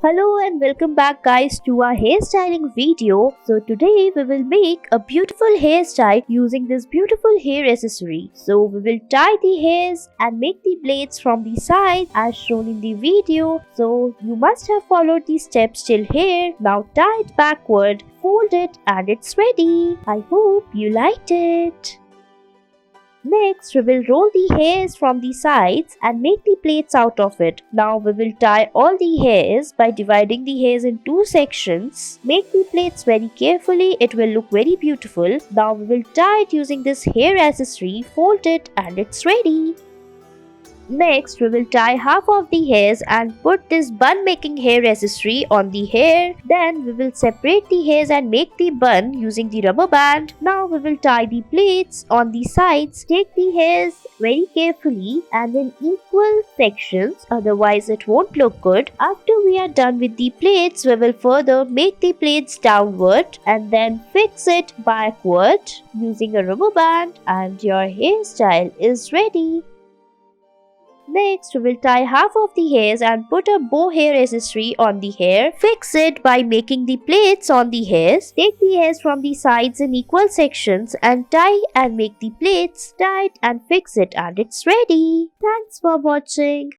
Hello and welcome back guys to our hairstyling video. So today we will make a beautiful hairstyle using this beautiful hair accessory. So we will tie the hairs and make the blades from the side as shown in the video. So you must have followed these steps till here. Now tie it backward, fold it and it's ready. I hope you liked it. Next, we will roll the hairs from the sides and make the plaits out of it. Now we will tie all the hairs by dividing the hairs in two sections. Make the plaits very carefully, it will look very beautiful. Now we will tie it using this hair accessory, fold it and it's ready. Next, we will tie half of the hairs and put this bun making hair accessory on the hair. Then we will separate the hairs and make the bun using the rubber band. Now we will tie the plaits on the sides. Take the hairs very carefully and in equal sections, otherwise it won't look good. After we are done with the plaits, we will further make the plaits downward and then fix it backward using a rubber band and your hairstyle is ready. Next, we will tie half of the hairs and put a bow hair accessory on the hair. Fix it by making the plaits on the hairs. Take the hairs from the sides in equal sections and tie and make the plaits tight and fix it and it's ready. Thanks for watching.